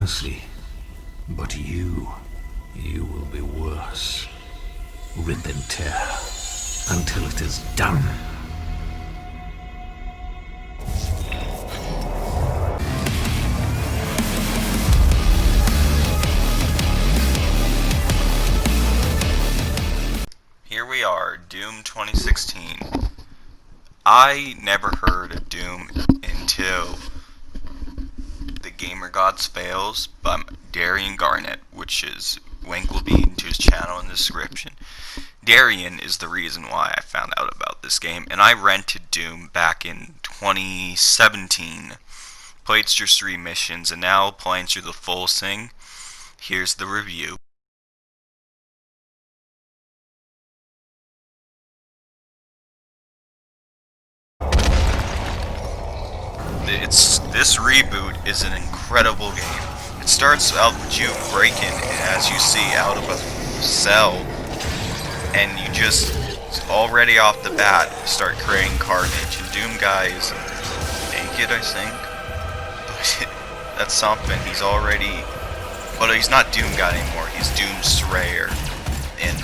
Mercy. But you will be worse. Rip and tear until it is done. Here we are, Doom 2016. I never heard of Doom until The Gamer Gods Fails by Darian Garnett, which is link will be to his channel in the description. Darian is the reason why I found out about this game, and I rented Doom back in 2017. Played through 3 missions, and now playing through the full thing. Here's the review. This reboot is an incredible game. It starts out with you breaking, as you see, out of a cell, and you just already off the bat start creating carnage. And Doom guy is naked, I think. But that's something. He's already, but he's not Doom guy anymore. He's Doom Slayer in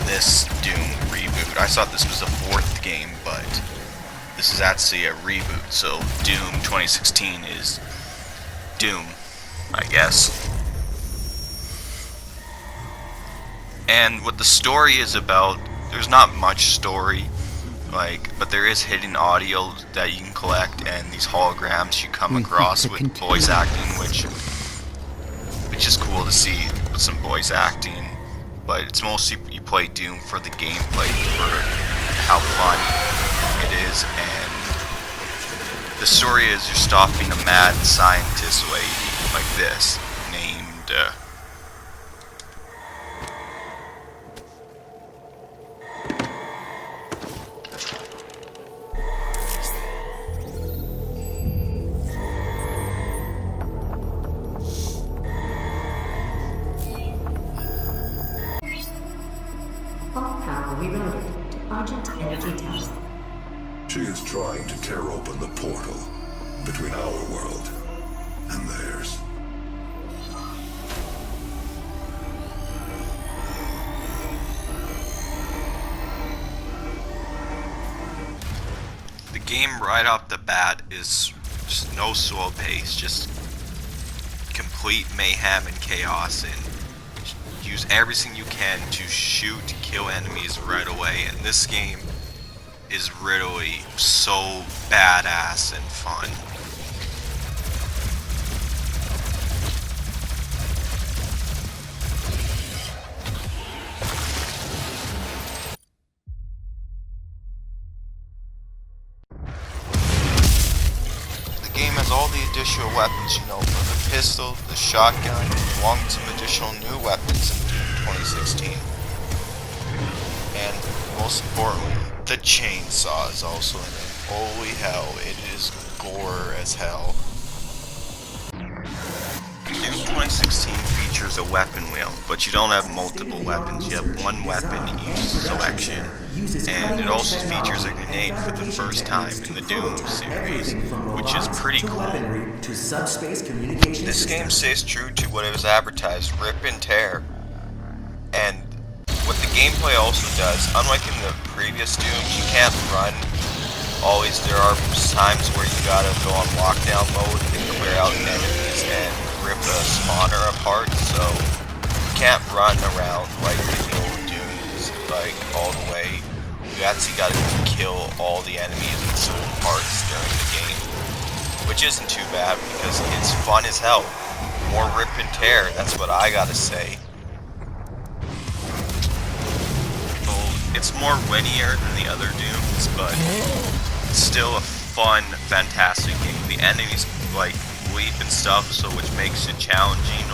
this Doom reboot. I thought this was the 4th game, but this is actually a reboot, so Doom 2016 is Doom, I guess. And what the story is about, there's not much story, but there is hidden audio that you can collect, and these holograms you come across with voice acting, which is cool to see with some voice acting. But it's mostly you play Doom for the gameplay, for how fun it is, and the story is you're stopping a mad scientist lady like this named All power rerouted to Argent Energy Tower. She is trying to tear open the portal between our world and theirs. the game right off the bat is just no slow pace, just complete mayhem and chaos, and use everything you can to shoot, kill enemies right away. And this game is really so badass and fun. The game has all the additional weapons, from the pistol, the shotgun, along with some additional new weapons in 2016. And most importantly, the chainsaw is also in it. Holy hell, it is gore as hell. Doom 2016 features a weapon wheel, but you don't have multiple weapons. You have one weapon in each selection, and it also features a grenade for the first time in the Doom series, which is pretty cool. This game stays true to what it was advertised, rip and tear. And what the gameplay also does, unlike in the previous Dooms, you can't run. Always, there are times where you gotta go on lockdown mode and clear out enemies and rip a spawner apart, so you can't run around like the old Dooms, all the way. You actually gotta kill all the enemies in certain parts during the game, which isn't too bad because it's fun as hell. More rip and tear, that's what I gotta say. It's more linear than the other Dooms, but it's still a fun, fantastic game. The enemies leap and stuff, so which makes it challenging.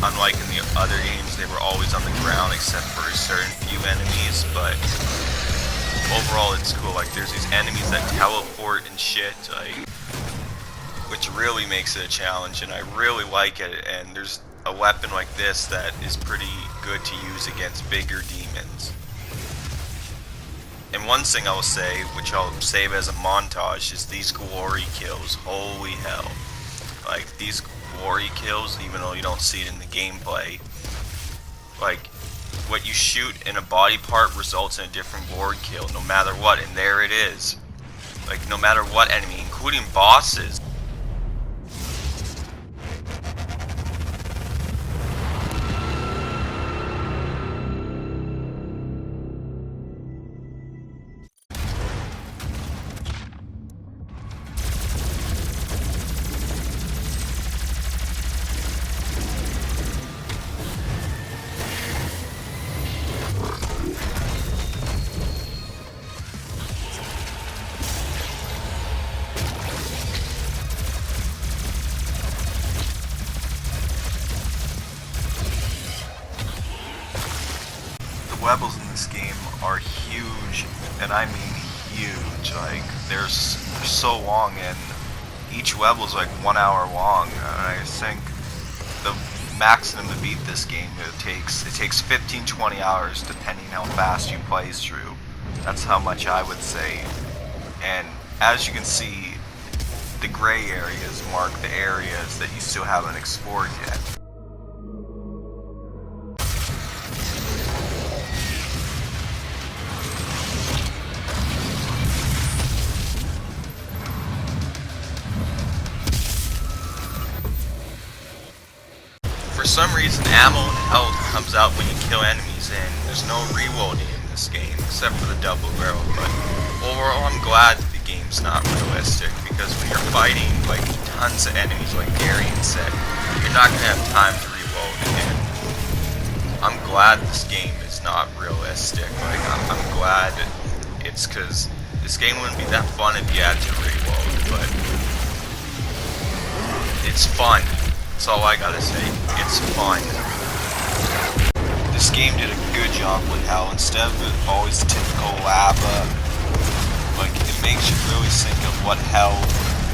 Unlike in the other games, they were always on the ground except for a certain few enemies. But overall, it's cool. There's these enemies that teleport and shit, which really makes it a challenge, and I really like it. And there's a weapon like this that is pretty good to use against bigger demons. And one thing I will say, which I'll save as a montage, is these glory kills. Holy hell. These glory kills, even though you don't see it in the gameplay. Like, what you shoot in a body part results in a different glory kill, no matter what, and there it is. Like, no matter what enemy, including bosses. Webbles in this game are huge, and I mean huge. Like, they're so long, and each Webble is like 1 hour long. And I think the maximum to beat this game it takes 15-20 hours, depending how fast you play through. That's how much I would say. And as you can see, the gray areas mark the areas that you still haven't explored yet. For some reason, ammo and health comes out when you kill enemies, and there's no reloading in this game except for the double barrel. But overall, I'm glad the game's not realistic, because when you're fighting like tons of enemies, like Darian said, you're not gonna have time to reload. And I'm glad this game is not realistic. Like, I'm glad it's because this game wouldn't be that fun if you had to reload, but it's fun. That's all I gotta say. It's fun. This game did a good job with hell. Instead of it always typical lava, like, it makes you really think of what hell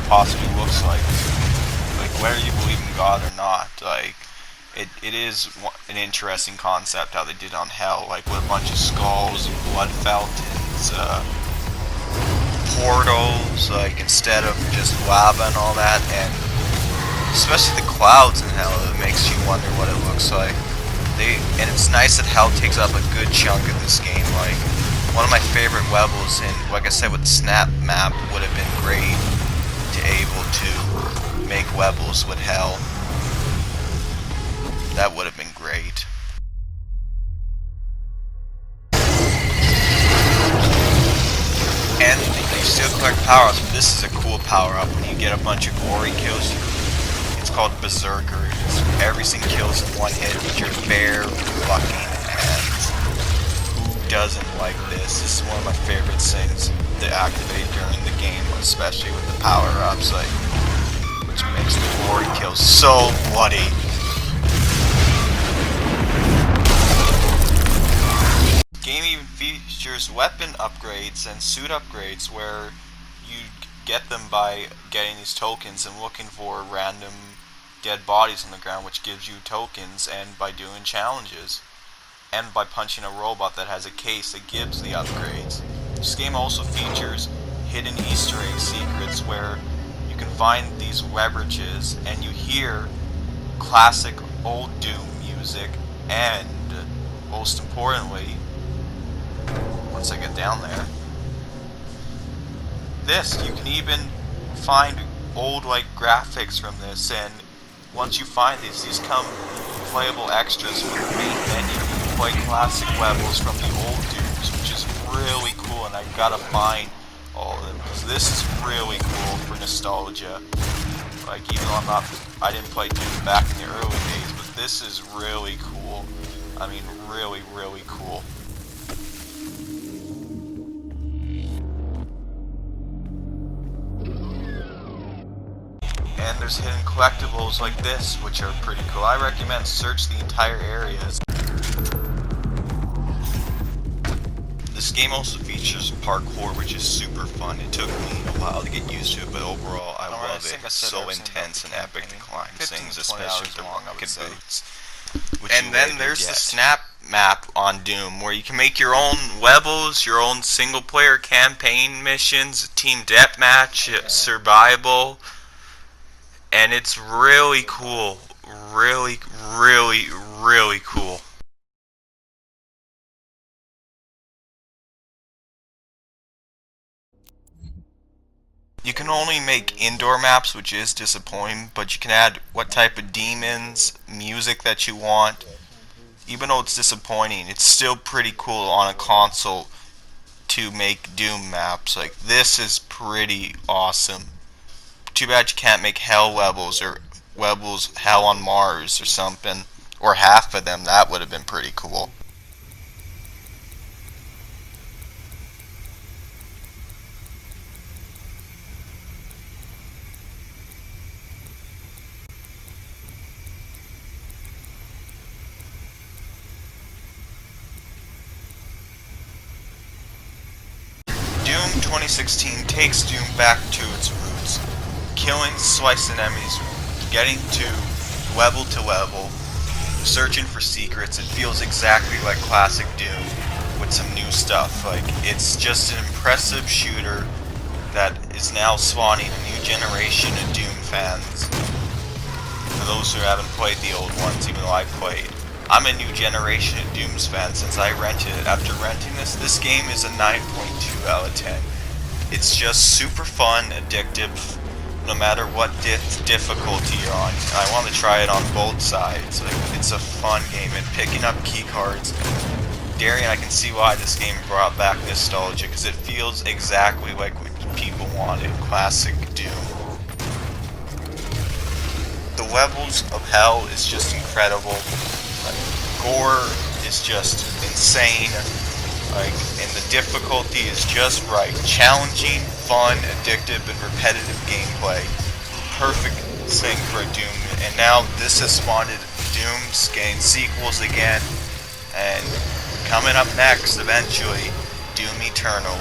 possibly looks like. Like, whether you believe in God or not, like, it is an interesting concept how they did on hell, like with a bunch of skulls and blood fountains, portals, like, instead of just lava and all that, and especially the clouds in hell, it makes you wonder what it looks like. And it's nice that hell takes up a good chunk of this game. Like, one of my favorite levels, and like I said with the snap map, would have been great to able to make levels with hell. That would have been great. And you still collect power-ups, but this is a cool power-up. When you get a bunch of glory kills, it's called Berserker. Everything kills in one hit with your bare fucking hands. Who doesn't like this? This is one of my favorite things to activate during the game, especially with the power-ups, like, which makes the glory kills so bloody. The game even features weapon upgrades and suit upgrades where you get them by getting these tokens and looking for random dead bodies on the ground, which gives you tokens, and by doing challenges, and by punching a robot that has a case that gives the upgrades. This game also features hidden Easter egg secrets where you can find these leverages and you hear classic old Doom music, and most importantly, once I get down there, this, you can even find old like graphics from this, and once you find these come playable extras for the main menu. You can play classic levels from the old Dooms, which is really cool, and I gotta find all of them, because this is really cool for nostalgia. Like, even though I didn't play Doom back in the early days, but this is really cool. I mean, really, really cool. And there's hidden collectibles like this, which are pretty cool. I recommend search the entire areas. This game also features parkour, which is super fun. It took me a while to get used to it, but overall I love it. It's so intense and epic to climb things, especially with the rocket boots. And then there's the snap map on Doom, where you can make your own levels, your own single player campaign missions, team deathmatch, survival. and it's really cool. Really, really, really cool. You can only make indoor maps, which is disappointing, but you can add what type of demons, music that you want. Even though it's disappointing, it's still pretty cool on a console to make Doom maps. Like, this is pretty awesome. Too bad you can't make hell levels or levels hell on Mars or something, or half of them. That would have been pretty cool. Doom 2016 takes Doom back to its roots, killing slicing enemies, getting to level, searching for secrets. It feels exactly like classic Doom with some new stuff. Like, it's just an impressive shooter that is now spawning a new generation of Doom fans. For those who haven't played the old ones, even though I played. I'm a new generation of Doom's fan since I rented it. After renting this game is a 9.2 out of 10. It's just super fun, addictive, no matter what difficulty you're on. I want to try it on both sides. Like, it's a fun game, and picking up key cards. Darian, I can see why this game brought back nostalgia, because it feels exactly like what people wanted. Classic Doom. The levels of hell is just incredible. Gore is just insane, like, and the difficulty is just right. Challenging, fun, addictive, and repetitive gameplay. Perfect thing for a Doom. And now this has spawned Doom's getting sequels again, and coming up next, eventually, Doom Eternal.